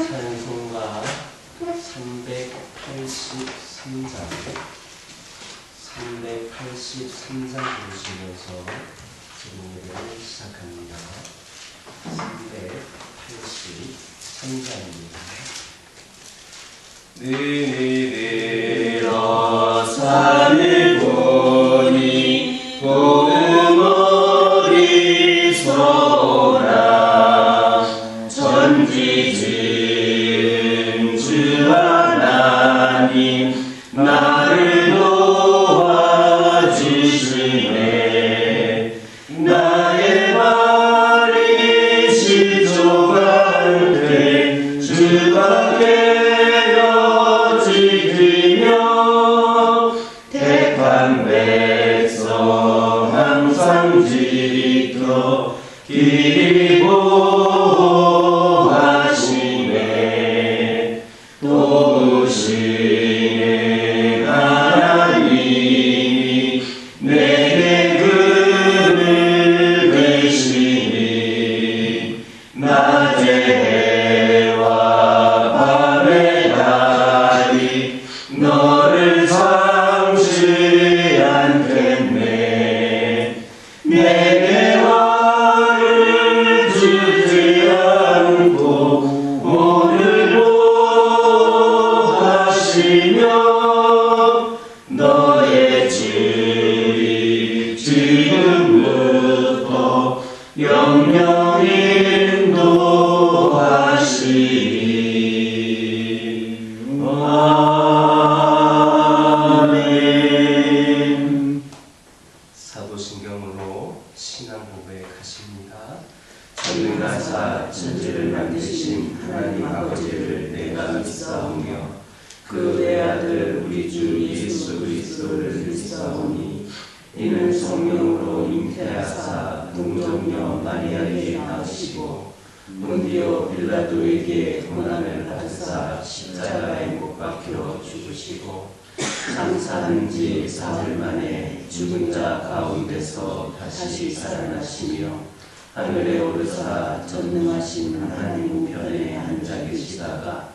찬송가 383장 부르시면서 지금 예배를 시작합니다. 383장입니다. 느느느러 산을 보니 고음 어리소라 천지 지은 주 하나님 나를 도와주시네 나의 발이 시족한데 주가 지키며 택한 백성 항상 지켜 길이 보호하시네 도우시네 하나님이 내게 그늘 되시니 낮에 해와 밤에 달이 너를 상시 않겠네 내게 화를 주지 않고 오늘도 하시며 너의 주의 지금부터 영영히 인도하시리 아멘. 사도신경으로 신앙 고백하십니다. 전능하사 천지를 만드신 하나님 아버지를 내가 믿사오며 그 외아들 우리 주 예수 그리스도를 믿사오니 이는 성령으로 잉태하사 동정녀 마리아에게 낳으시고 본디오 빌라도에게 고난을 받으사 십자가에 못 박혀 죽으시고 장사한 지 사흘 만에 죽은 자 가운데서 다시 살아나시며 하늘에 오르사 전능하신 하나님 우편에 앉아 계시다가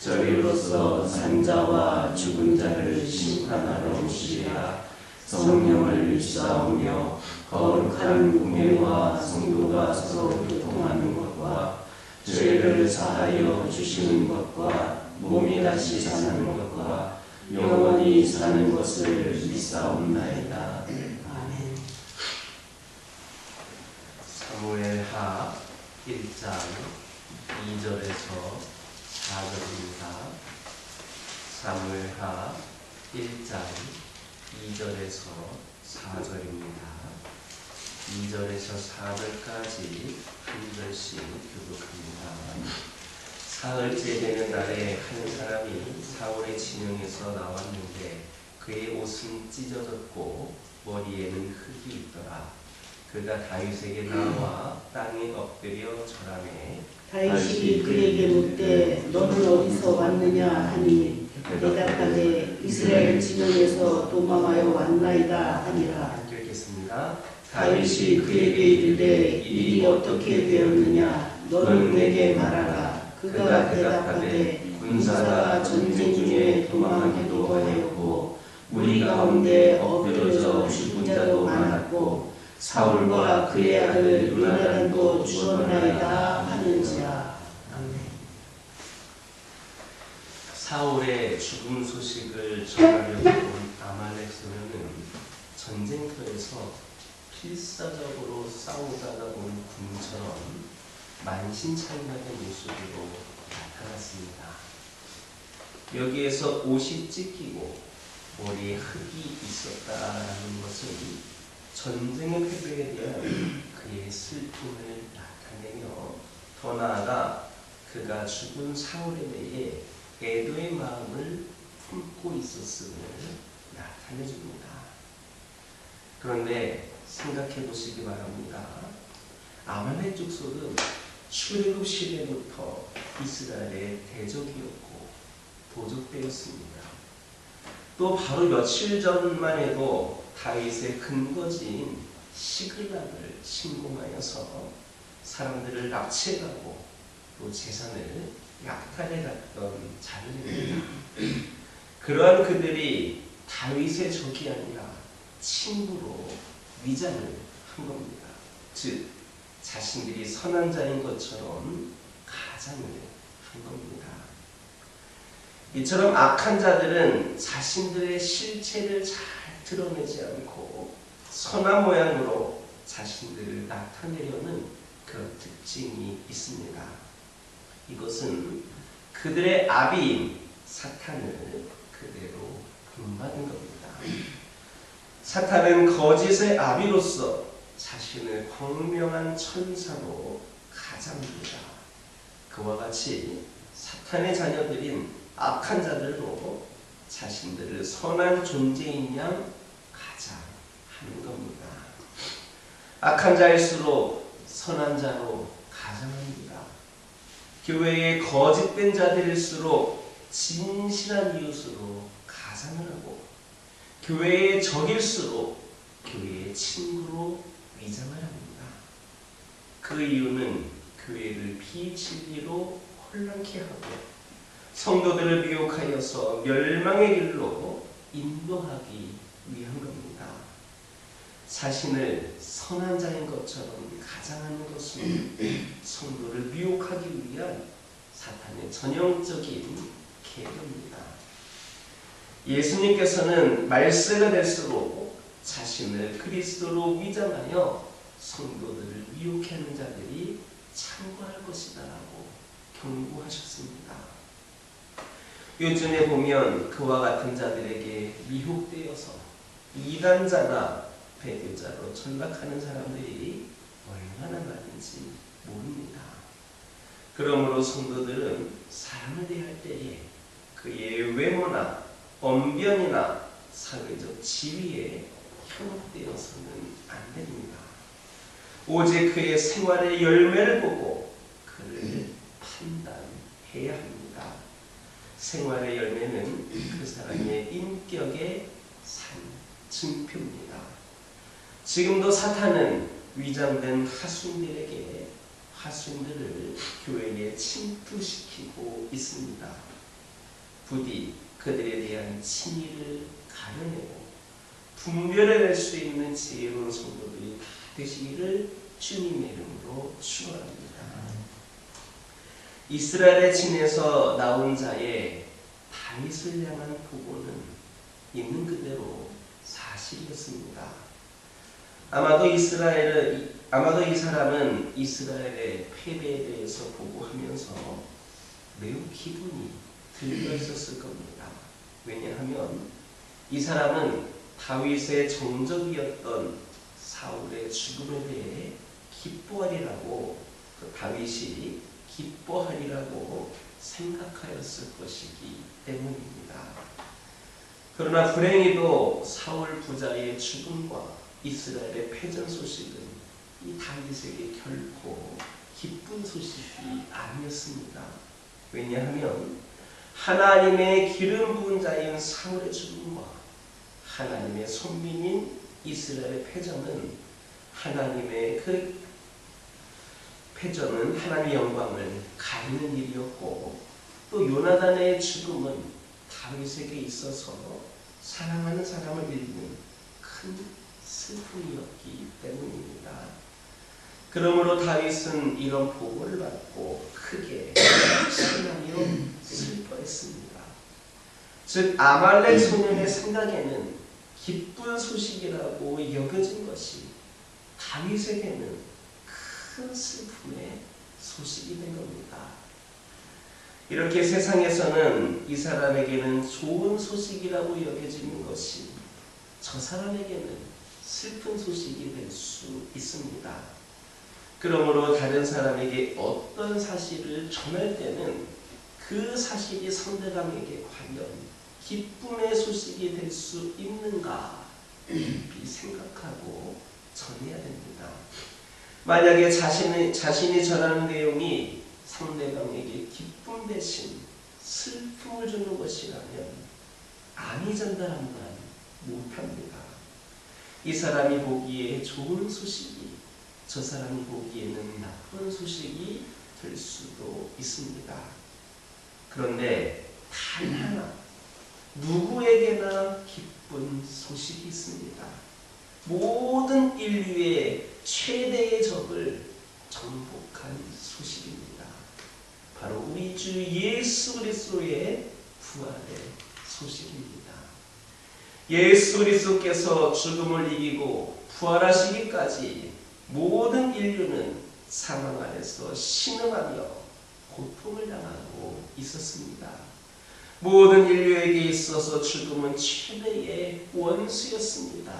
저리로서 산자와 죽은 자를 심판하러 오시리라. 성령을 믿사오며 거룩한 공예와 성도가 서로 교통하는 것과 죄를 사하여 주시는 것과 몸이 다시 사는 것과 영원히 사는 것을 믿사옵나이다. 아멘. 사무엘하 1장 2절에서 4절입니다. 사무엘하 1장 2절에서 4절입니다. 2절에서 4절까지 한 절씩 교독합니다. 사흘째 되는 날에 한 사람이 사울의 진영에서 나왔는데 그의 옷은 찢어졌고 머리에는 흙이 있더라. 그가 다윗에게 나와 땅에 엎드려 절하매 다윗이 그에게 묻되 너는 어디서 왔느냐 하니 대답하되 이스라엘 진영에서 도망하여 왔나이다 하니라. 읽겠습니다. 다윗이 그에게 이르되 일이 어떻게 되었느냐 너는 내게 말하라. 그가 대답하되 군사가 전쟁 중에 도망하기도 하였고 우리 가운데 엎드려져 죽은 자도 많았고 사울과 그의 아들 요나단도 죽었나이다 하는지라. 아멘. 사울의 죽음 소식을 전하려고 온 아말렉 소년은 전쟁터에서 필사적으로 싸우다가 온 군처럼 만신창이하는 모습으로 나타났습니다. 여기에서 옷이 찢기고 머리에 흙이 있었다라는 것은 전쟁의 패배에 대한 그의 슬픔을 나타내며 더 나아가 그가 죽은 사울에 대해 애도의 마음을 품고 있었음을 나타내줍니다. 그런데 생각해 보시기 바랍니다. 아말렉 족속은 출애굽 시대부터 이스라엘의 대적이었고 도적되었습니다. 또 바로 며칠 전만 해도 다윗의 근거지인 시글락을 침공하여서 사람들을 납치해가고 또 재산을 약탈해 갔던 자들입니다. 그러한 그들이 다윗의 적이 아니라 친구로 위장을 한 겁니다. 즉 자신들이 선한 자인 것처럼 가장을 한 겁니다. 이처럼 악한 자들은 자신들의 실체를 잘 드러내지 않고 선한 모양으로 자신들을 나타내려는 그런 특징이 있습니다. 이것은 그들의 아비인 사탄을 그대로 본받은 겁니다. 사탄은 거짓의 아비로서 자신을 광명한 천사로 가장합니다. 그와 같이 사탄의 자녀들인 악한 자들로 자신들을 선한 존재인 양 가장하는 겁니다. 악한 자일수록 선한 자로 가장합니다. 교회의 거짓된 자들일수록 진실한 이웃으로 가장을 하고, 교회의 적일수록 교회의 친구로 위장을 합니다. 그 이유는 교회를 비진리로 혼란케 하고 성도들을 미혹하여서 멸망의 길로 인도하기 위한 겁니다. 자신을 선한 자인 것처럼 가장하는 것은 성도를 미혹하기 위한 사탄의 전형적인 계략입니다. 예수님께서는 말세가 될수록 자신을 그리스도로 위장하여 성도들을 미혹해 하는 자들이 참고할 것이다 라고 경고하셨습니다. 요즘에 보면 그와 같은 자들에게 미혹되어서 이단자나 배교자로 전락하는 사람들이 얼마나 많은지 모릅니다. 그러므로 성도들은 사람을 대할 때에 그의 외모나 언변이나 사회적 지위에 현혹되어서는 안 됩니다. 오직 그의 생활의 열매를 보고 그를 판단해야 합니다. 생활의 열매는 그 사람의 인격의 증표입니다. 지금도 사탄은 위장된 하수인들에게 하수인들을 교회에 침투시키고 있습니다. 부디 그들에 대한 친의를 가려내고 분별해낼 수 있는 지혜로운 성도들이 다 되시기를 주님의 이름으로 축원합니다. 이스라엘의 진에서 나온 자의 다윗을 향한 보고는 있는 그대로 사실이었습니다. 아마도 이 사람은 이스라엘의 패배에 대해서 보고하면서 매우 기분이 들떠 있었을 겁니다. 왜냐하면 이 사람은 다윗의 정적이었던 사울의 죽음에 대해 기뻐하리라고, 다윗이 기뻐하리라고 생각하였을 것이기 때문입니다. 그러나 불행히도 사울 부자의 죽음과 이스라엘의 패전 소식은 이 다윗에게 결코 기쁜 소식이 아니었습니다. 왜냐하면 하나님의 기름 부은 자인 사울의 죽음과 하나님의 손민인 이스라엘의 패전은 하나님의 영광을 가리는 일이었고, 또 요나단의 죽음은 다윗에게 있어서 사랑하는 사람을 잃는 큰 슬픔이었기 때문입니다. 그러므로 다윗은 이런 보고를 받고 크게 신나며 슬퍼했습니다. 즉 아말렉 소년의 생각에는 기쁜 소식이라고 여겨진 것이 다윗에게는 큰 슬픔의 소식이 된 겁니다. 이렇게 세상에서는 이 사람에게는 좋은 소식이라고 여겨지는 것이 저 사람에게는 슬픈 소식이 될 수 있습니다. 그러므로 다른 사람에게 어떤 사실을 전할 때는 그 사실이 상대방에게 과연 기쁨의 소식이 될 수 있는가 깊이 생각하고 전해야 됩니다. 만약에 자신이 전하는 내용이 상대방에게 기쁨 대신 슬픔을 주는 것이라면 아니 전달함만 못합니다. 이 사람이 보기에 좋은 소식이 저 사람이 보기에는 나쁜 소식이 될 수도 있습니다. 그런데 단 하나 누구에게나 기쁜 소식이 있습니다. 모든 인류의 최대의 적을 정복한 소식입니다. 바로 우리 주 예수 그리스도의 부활의 소식입니다. 예수 그리스도께서 죽음을 이기고 부활하시기까지 모든 인류는 사망 안에서 신음하며 고통을 당하고 있었습니다. 모든 인류에게 있어서 죽음은 최대의 원수였습니다.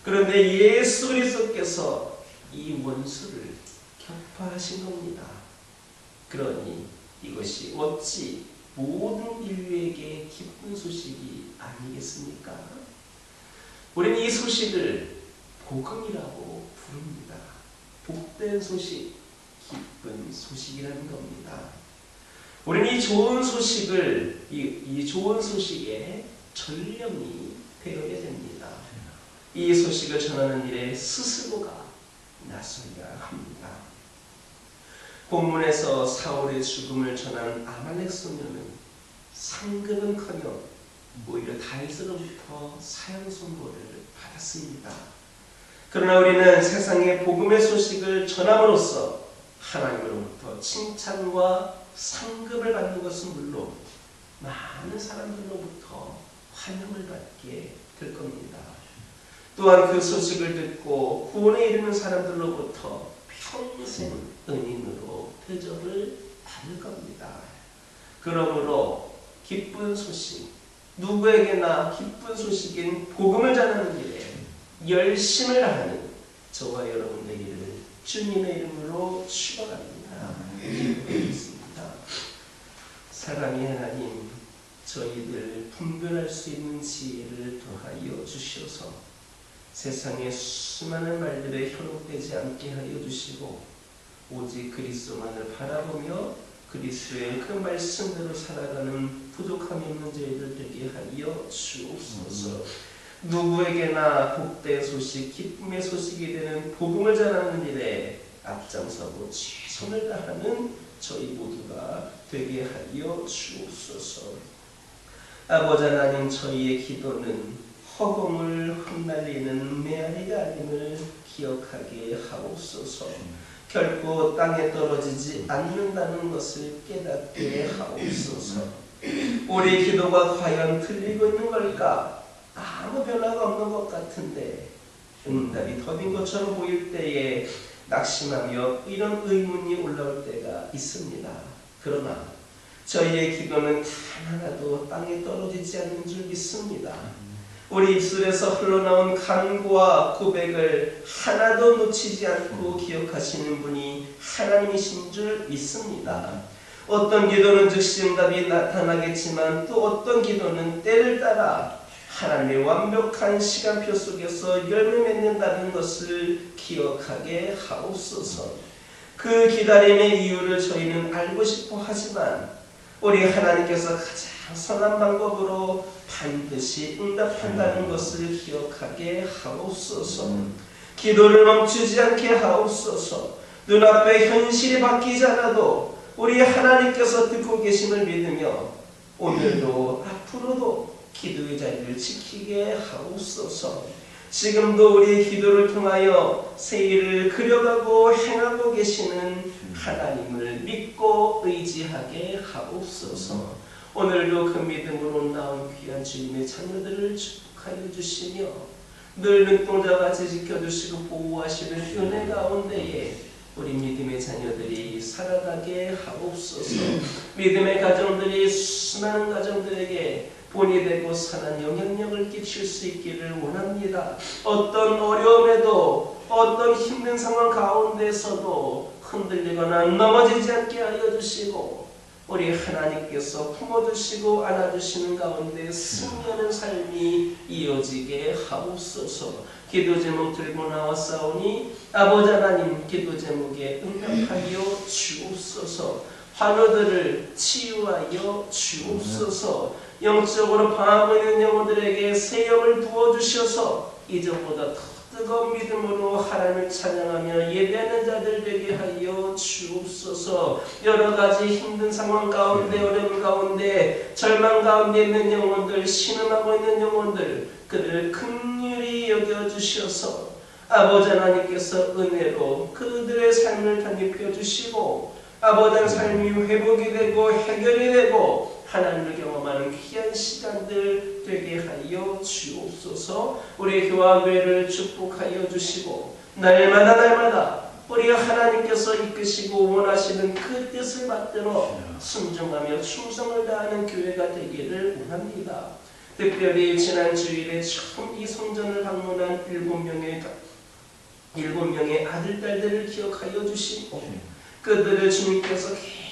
그런데 예수 그리스도께서 이 원수를 격파하신 겁니다. 그러니 이것이 어찌 모든 인류에게 기쁜 소식이 아니겠습니까? 우리는 이 소식을 복음이라고 부릅니다. 복된 소식, 기쁜 소식이라는 겁니다. 우리는 이 좋은 소식을 이 좋은 소식에 전령이 되어야 됩니다. 이 소식을 전하는 일에 스스로가 나서야 합니다. 본문에서 사울의 죽음을 전한 아말렉 소녀는 상급은커녕 오히려 다윗으로부터 사형 선고를 받았습니다. 그러나 우리는 세상에 복음의 소식을 전함으로써 하나님으로부터 칭찬과 상급을 받는 것은 물론 많은 사람들로부터 환영을 받게 될 겁니다. 또한 그 소식을 듣고 구원에 이르는 사람들로부터 평생 은인으로 대접을 받을 겁니다. 그러므로 기쁜 소식, 누구에게나 기쁜 소식인 복음을 전하는 일에 열심을 다하는 저와 여러분 되기를 주님의 이름으로 축원합니다. 기도드리겠습니다. 사랑의 하나님, 저희들 분별할 수 있는 지혜를 더하여 주시어서 세상의 수많은 말들에 현혹되지 않게 하여 주시고 오직 그리스도만을 바라보며 그리스도의 그 말씀대로 살아가는 부족함이 없는 저희들 되게 하여 주옵소서. 누구에게나 복된 소식, 기쁨의 소식이 되는 복음을 전하는 일에 앞장서고 최선을 다하는 저희 모두가 되게 하여 주옵소서. 아버지 하나님, 저희의 기도는 허공을 흩날리는 메아리가 아님을 기억하게 하옵소서. 결코 땅에 떨어지지 않는다는 것을 깨닫게 하옵소서. 우리 기도가 과연 들리고 있는 걸까? 아무 변화가 없는 것 같은데 응답이 더딘 것처럼 보일 때에 낙심하며 이런 의문이 올라올 때가 있습니다. 그러나 저희의 기도는 단 하나도 땅에 떨어지지 않는 줄 믿습니다. 우리 입술에서 흘러나온 간구와 고백을 하나도 놓치지 않고 기억하시는 분이 하나님이신 줄 믿습니다. 어떤 기도는 즉시 응답이 나타나겠지만 또 어떤 기도는 때를 따라 하나님의 완벽한 시간표 속에서 열매 맺는다는 것을 기억하게 하옵소서. 그 기다림의 이유를 저희는 알고 싶어 하지만 우리 하나님께서 가장 선한 방법으로 반드시 응답한다는 것을 기억하게 하옵소서. 기도를 멈추지 않게 하옵소서. 눈앞에 현실이 바뀌지 않아도 우리 하나님께서 듣고 계심을 믿으며 오늘도 앞으로도 기도의 자리를 지키게 하옵소서. 지금도 우리의 기도를 통하여 새 일을 그려가고 행하고 계시는 하나님을 믿고 의지하게 하옵소서. 오늘도 그 믿음으로 나온 귀한 주님의 자녀들을 축복하여 주시며 늘 눈동자같이 지켜주시고 보호하시는 은혜 가운데에 우리 믿음의 자녀들이 살아가게 하옵소서. 믿음의 가정들이 수많은 가정들에게 본이 되고 선한 영향력을 끼칠 수 있기를 원합니다. 어떤 어려움에도 어떤 힘든 상황 가운데서도 흔들리거나 넘어지지 않게 하여 주시고 우리 하나님께서 품어주시고 안아주시는 가운데 승리하는 삶이 이어지게 하옵소서. 기도 제목 들고 나왔사오니 아버지 하나님, 기도 제목에 응답하여 주옵소서. 환우들을 치유하여 주옵소서. 영적으로 방황하고 있는 영혼들에게 새 영을 부어주셔서 이전보다 더 뜨거운 믿음으로 하나님을 찬양하며 예배하는 자들 되게 하여 주옵소서. 여러 가지 힘든 상황 가운데, 어려움 가운데, 절망 가운데 있는 영혼들, 신음하고 있는 영혼들, 그들을 긍휼히 여겨주셔서 아버지 하나님께서 은혜로 그들의 삶을 덧입혀 주시고 아버지 하나님 삶이 회복이 되고 해결이 되고 하나님을 경험하는 귀한 시간들 되게 하여 주옵소서. 우리 교회를 축복하여 주시고 날마다 우리가 하나님께서 이끄시고 원하시는 그 뜻을 받들어 순종하며 충성을 다하는 교회가 되기를 원합니다. 특별히 지난 주일에 처음 이 성전을 방문한 7명의 아들, 딸들을 기억하여 주시고 그들을 주님께서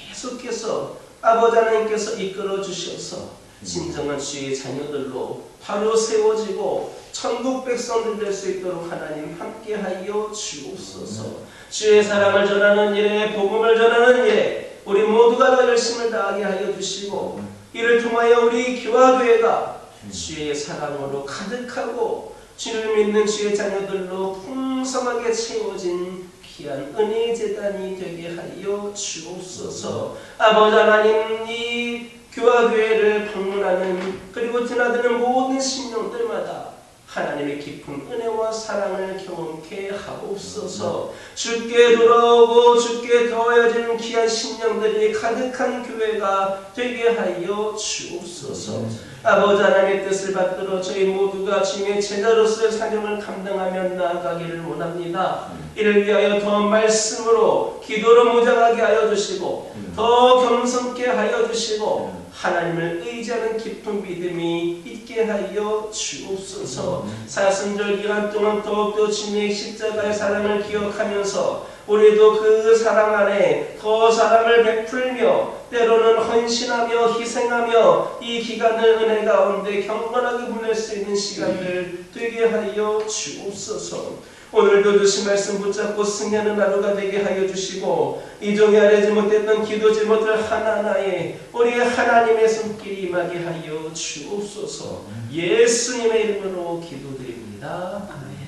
계속해서 아버지 하나님께서 이끌어 주셔서 진정한 주의 자녀들로 바로 세워지고 천국 백성들 될 수 있도록 하나님 함께하여 주옵소서. 주의 사랑을 전하는 일에, 복음을 전하는 일에 우리 모두가 더 열심을 다하게 하여 주시고 이를 통하여 우리 교회가 주의 사랑으로 가득하고 주를 믿는 주의 자녀들로 풍성하게 채워진 귀한 은혜의 재단이 되게 하여 주옵소서. 아버지 하나님, 이 교회를 방문하는 그리고 드나드는 모든 심령들마다 하나님의 깊은 은혜와 사랑을 경험케 하옵소서. 주께 돌아오고 주께 더하여지는 귀한 심령들이 가득한 교회가 되게 하여 주옵소서. 아버지 하나님의 뜻을 받들어 저희 모두가 주님의 제자로서의 사명을 감당하며 나아가기를 원합니다. 이를 위하여 더 말씀으로 기도로 무장하게 하여 주시고 더 겸손케 하여 주시고 하나님을 의지하는 깊은 믿음이 있게 하여 주옵소서. 사순절 기간 동안 더욱더 주님의 십자가의 사랑을 기억하면서 우리도 그 사랑 안에 더 사랑을 베풀며 때로는 헌신하며 희생하며 이 기간을 은혜 가운데 경건하게 보낼 수 있는 시간들 되게 하여 주옵소서. 오늘도 주신 말씀 붙잡고 승리하는 하루가 되게 하여 주시고 이종이 아뢰지 못했던 기도 제목들 하나하나에 우리 하나님의 손길이 임하게 하여 주옵소서. 예수님의 이름으로 기도드립니다. 아멘.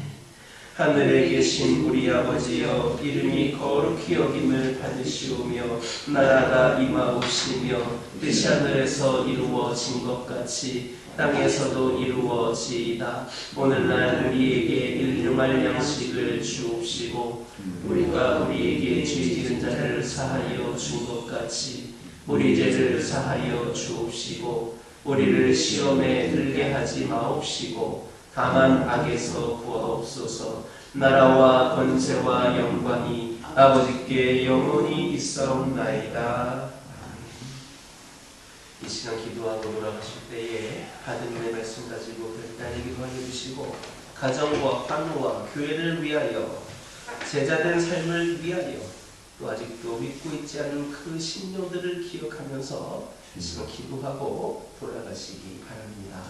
하늘에 계신 우리 아버지여, 이름이 거룩히 여김을 받으시오며 나라가 임하옵시며 뜻이 하늘에서 이루어진 것 같이 땅에서도 이루어지이다. 오늘날 우리에게 일용할 양식을 주옵시고 우리가 우리에게 죄 지은 자를 사하여 준 것 같이 우리 죄를 사하여 주옵시고 우리를 시험에 들게 하지 마옵시고 다만 악에서 구하옵소서. 나라와 권세와 영광이 아버지께 영원히 있사옵나이다. 이 시간 기도하고 돌아가실 때에 받은 은혜 말씀 가지고 별단의 기도하여 주시고 가정과 환우와 교회를 위하여 제자된 삶을 위하여 또 아직도 믿고 있지 않은 그 심령들을 기억하면서 이 시간 기도하고 돌아가시기 바랍니다.